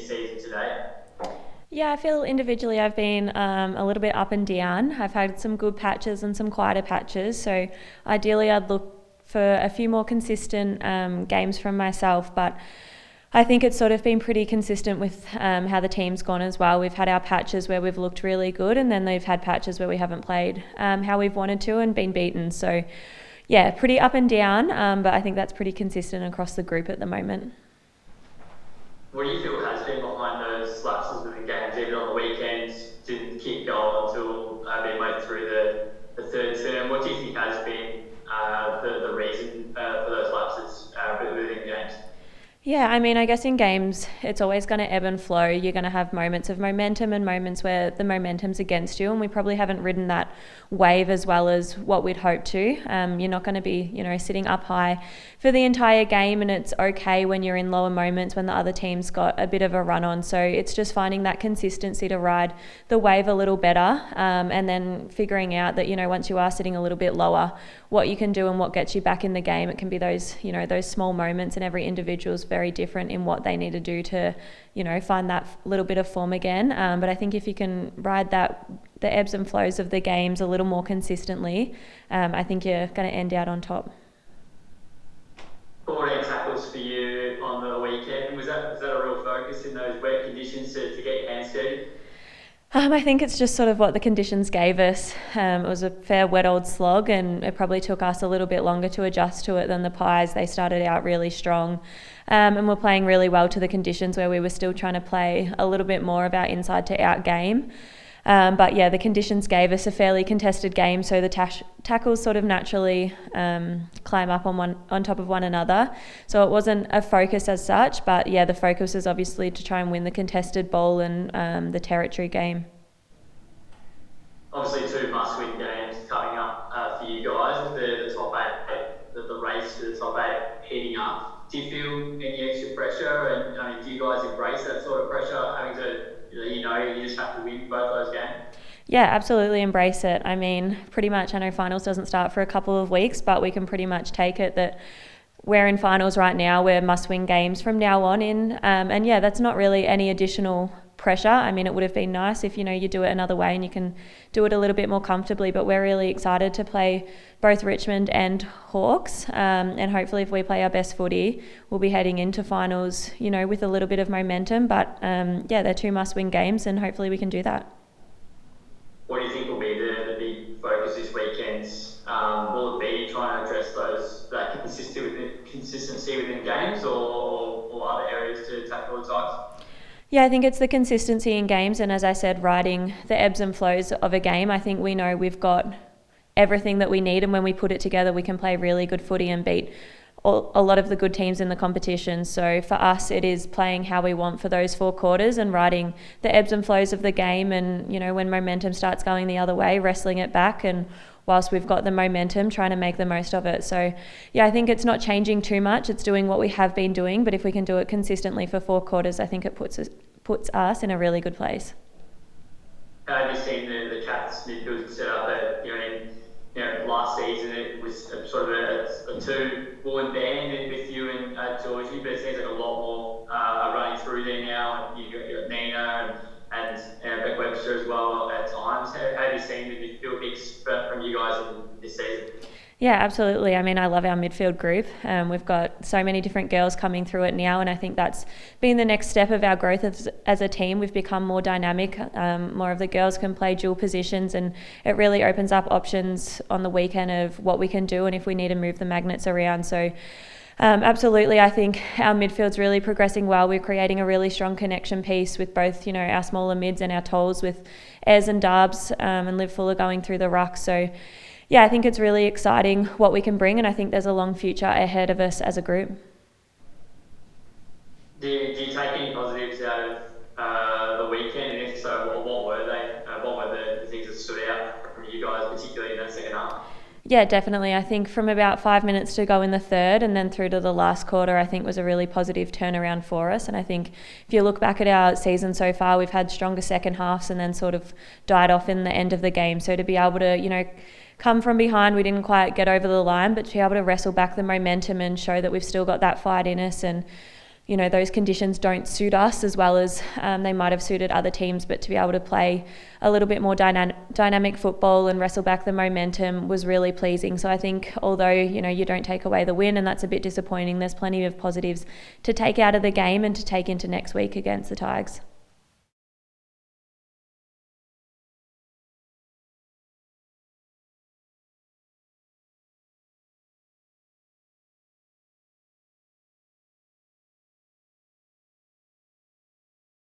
this season today? Yeah, I feel individually I've been a little bit up and down. I've had some good patches and some quieter patches. So ideally I'd look for a few more consistent games from myself. But I think it's sort of been pretty consistent with how the team's gone as well. We've had our patches where we've looked really good, and then they've had patches where we haven't played how we've wanted to and been beaten. So yeah, pretty up and down, but I think that's pretty consistent across the group at the moment. What do you feel has been behind those lapses within games, even on the weekends? Didn't keep going until midway through the third term. What do you think has been the reason for those lapses within games? Yeah, I mean, I guess in games, it's always going to ebb and flow. You're going to have moments of momentum and moments where the momentum's against you, and we probably haven't ridden that wave as well as what we'd hoped to. You're not going to be, sitting up high for the entire game, and it's okay when you're in lower moments when the other team's got a bit of a run on. So it's just finding that consistency to ride the wave a little better, and then figuring out that, once you are sitting a little bit lower, what you can do and what gets you back in the game. It can be those, those small moments, and every individual's very different in what they need to do to, find that little bit of form again. But I think if you can ride the ebbs and flows of the games a little more consistently, I think you're going to end out on top. 14 tackles for you on the weekend. Was that a real focus in those wet conditions to get your hands dirty? I think it's just sort of what the conditions gave us. It was a fair wet old slog, and it probably took us a little bit longer to adjust to it than the Pies. They started out really strong, and were playing really well to the conditions, where we were still trying to play a little bit more of our inside to out game. But yeah, the conditions gave us a fairly contested game, so the tackles sort of naturally climb up on top of one another. So it wasn't a focus as such, but yeah, the focus is obviously to try and win the contested ball and the territory game. Obviously, two must-win games coming up for you guys with the top eight, the race to the top eight heading up. Do you feel any extra pressure, and do you guys embrace that sort of pressure, having to, you just have to win both those games? Yeah, absolutely embrace it. I mean, pretty much, I know finals doesn't start for a couple of weeks, but we can pretty much take it that we're in finals right now. We're must-win games from now on in. And yeah, that's not really any additional pressure. I mean, it would have been nice if, you do it another way and you can do it a little bit more comfortably, but we're really excited to play both Richmond and Hawks. And hopefully if we play our best footy, we'll be heading into finals, with a little bit of momentum. But yeah, they're two must-win games, and hopefully we can do that. What do you think will be the big focus this weekend? Will it be trying to address that consistency within games, or other areas to tackle the Tigers? Yeah, I think it's the consistency in games, and as I said, riding the ebbs and flows of a game. I think we know we've got everything that we need, and when we put it together, we can play really good footy and beat a lot of the good teams in the competition. So for us, it is playing how we want for those 4 quarters and riding the ebbs and flows of the game, and when momentum starts going the other way, wrestling it back, and whilst we've got the momentum, trying to make the most of it. So yeah, I think it's not changing too much. It's doing what we have been doing, but if we can do it consistently for 4 quarters, I think it puts us in a really good place. How have you seen the Cats midfield set up? Last season it was sort of a two-woman band with you and Georgie, but it seems like a lot more running through there now. And you've got Nina and Beck Webster as well at times. How have you seen the midfield mix from you guys in this season? Yeah, absolutely. I mean, I love our midfield group. We've got so many different girls coming through it now, and I think that's been the next step of our growth as a team. We've become more dynamic. More of the girls can play dual positions, and it really opens up options on the weekend of what we can do and if we need to move the magnets around. So absolutely, I think our midfield's really progressing well. We're creating a really strong connection piece with both, our smaller mids and our tolls, with Ez and Darbs and Liv Fuller going through the ruck. So yeah, I think it's really exciting what we can bring, and I think there's a long future ahead of us as a group. Do you take any positives out of the weekend, and if so, what were they? What were the things that stood out from you guys, particularly in that second half? Yeah, definitely. I think from about 5 minutes to go in the third and then through to the last quarter, I think was a really positive turnaround for us. And I think if you look back at our season so far, we've had stronger second halves and then sort of died off in the end of the game. So to be able to, come from behind, we didn't quite get over the line, but to be able to wrestle back the momentum and show that we've still got that fight in us and those conditions don't suit us as well as they might have suited other teams, but to be able to play a little bit more dynamic football and wrestle back the momentum was really pleasing. So I think although, you don't take away the win and that's a bit disappointing, there's plenty of positives to take out of the game and to take into next week against the Tigers.